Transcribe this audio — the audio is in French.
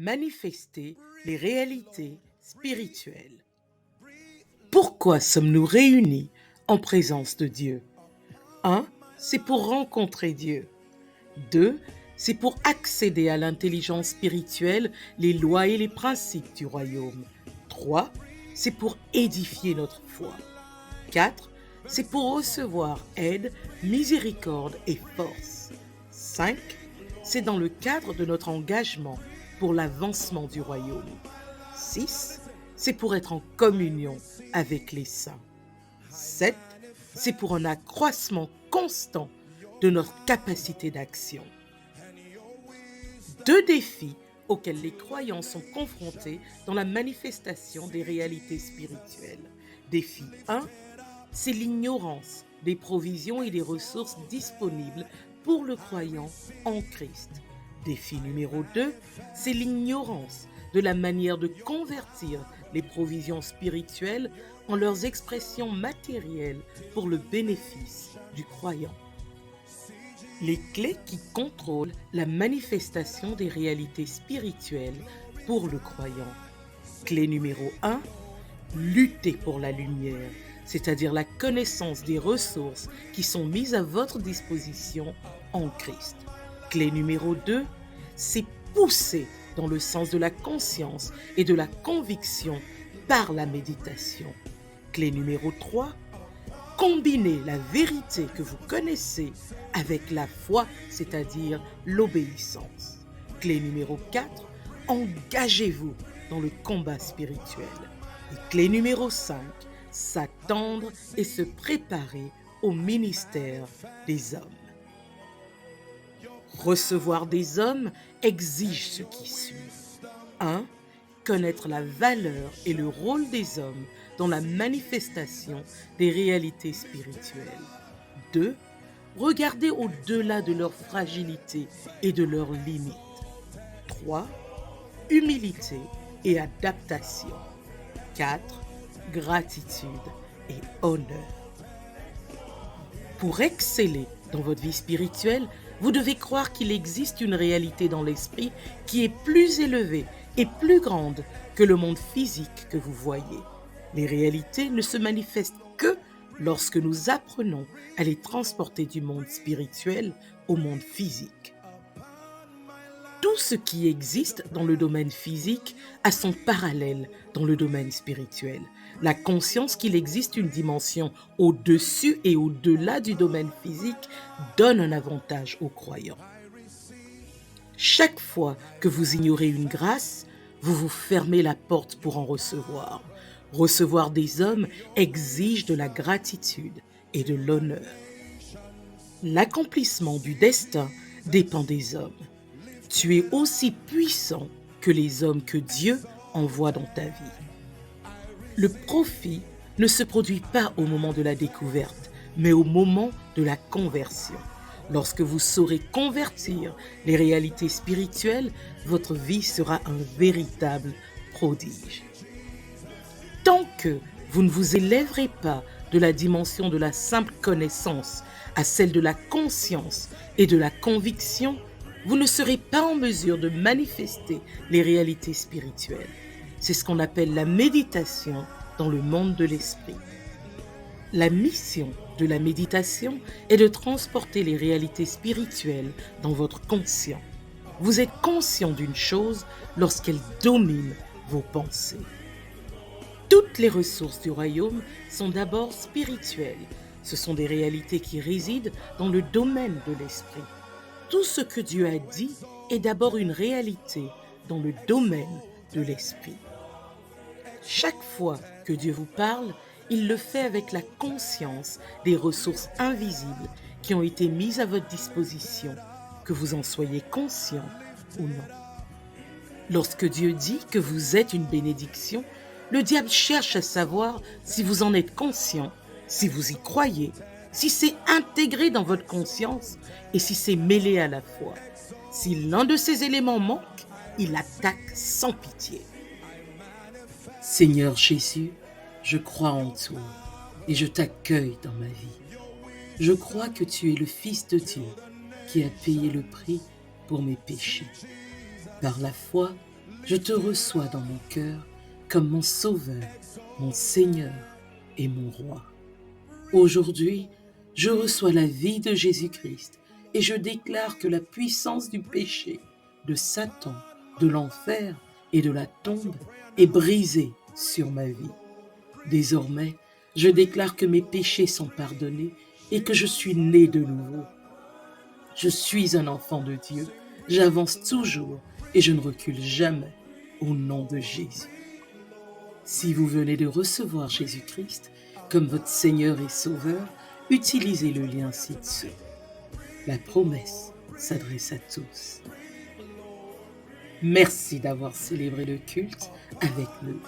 Manifester les réalités spirituelles. Pourquoi sommes-nous réunis en présence de Dieu? 1. C'est pour rencontrer Dieu. 2. C'est pour accéder à l'intelligence spirituelle, les lois et les principes du royaume. 3. C'est pour édifier notre foi. 4. C'est pour recevoir aide, miséricorde et force. 5. C'est dans le cadre de notre engagement pour l'avancement du royaume. 6. C'est pour être en communion avec les saints. 7. C'est pour un accroissement constant de notre capacité d'action. Deux défis auxquels les croyants sont confrontés dans la manifestation des réalités spirituelles. Défi 1, c'est l'ignorance des provisions et des ressources disponibles pour le croyant en Christ. Défi numéro 2, c'est l'ignorance de la manière de convertir les provisions spirituelles en leurs expressions matérielles pour le bénéfice du croyant. Les clés qui contrôlent la manifestation des réalités spirituelles pour le croyant. Clé numéro 1, lutter pour la lumière, c'est-à-dire la connaissance des ressources qui sont mises à votre disposition en Christ. Clé numéro 2, c'est pousser dans le sens de la conscience et de la conviction par la méditation. Clé numéro 3, combinez la vérité que vous connaissez avec la foi, c'est-à-dire l'obéissance. Clé numéro 4, engagez-vous dans le combat spirituel. Et clé numéro 5, s'attendre et se préparer au ministère des hommes. Recevoir des hommes exige ce qui suit. 1. Connaître la valeur et le rôle des hommes dans la manifestation des réalités spirituelles. 2. Regarder au-delà de leur fragilité et de leurs limites. 3. Humilité et adaptation. 4. Gratitude et honneur. Pour exceller dans votre vie spirituelle, vous devez croire qu'il existe une réalité dans l'esprit qui est plus élevée et plus grande que le monde physique que vous voyez. Les réalités ne se manifestent que lorsque nous apprenons à les transporter du monde spirituel au monde physique. Tout ce qui existe dans le domaine physique a son parallèle dans le domaine spirituel. La conscience qu'il existe une dimension au-dessus et au-delà du domaine physique donne un avantage aux croyants. Chaque fois que vous ignorez une grâce, vous vous fermez la porte pour en recevoir. Recevoir des hommes exige de la gratitude et de l'honneur. L'accomplissement du destin dépend des hommes. Tu es aussi puissant que les hommes que Dieu envoie dans ta vie. Le profit ne se produit pas au moment de la découverte, mais au moment de la conversion. Lorsque vous saurez convertir les réalités spirituelles, votre vie sera un véritable prodige. Tant que vous ne vous élèverez pas de la dimension de la simple connaissance à celle de la conscience et de la conviction, vous ne serez pas en mesure de manifester les réalités spirituelles. C'est ce qu'on appelle la méditation dans le monde de l'esprit. La mission de la méditation est de transporter les réalités spirituelles dans votre conscient. Vous êtes conscient d'une chose lorsqu'elle domine vos pensées. Toutes les ressources du royaume sont d'abord spirituelles. Ce sont des réalités qui résident dans le domaine de l'esprit. Tout ce que Dieu a dit est d'abord une réalité dans le domaine de l'esprit. Chaque fois que Dieu vous parle, il le fait avec la conscience des ressources invisibles qui ont été mises à votre disposition, que vous en soyez conscient ou non. Lorsque Dieu dit que vous êtes une bénédiction, le diable cherche à savoir si vous en êtes conscient, si vous y croyez, si c'est intégré dans votre conscience et si c'est mêlé à la foi. Si l'un de ces éléments manque, il attaque sans pitié. Seigneur Jésus, je crois en toi et je t'accueille dans ma vie. Je crois que tu es le Fils de Dieu qui a payé le prix pour mes péchés. Par la foi, Je te reçois dans mon cœur comme mon Sauveur, mon Seigneur et mon Roi. Aujourd'hui, je reçois la vie de Jésus-Christ et je déclare que la puissance du péché, de Satan, de l'enfer et de la tombe est brisée sur ma vie. Désormais, je déclare que mes péchés sont pardonnés et que je suis né de nouveau. Je suis un enfant de Dieu, j'avance toujours et je ne recule jamais au nom de Jésus. Si vous venez de recevoir Jésus-Christ comme votre Seigneur et Sauveur, utilisez le lien ci-dessous. La promesse s'adresse à tous. Merci d'avoir célébré le culte avec nous.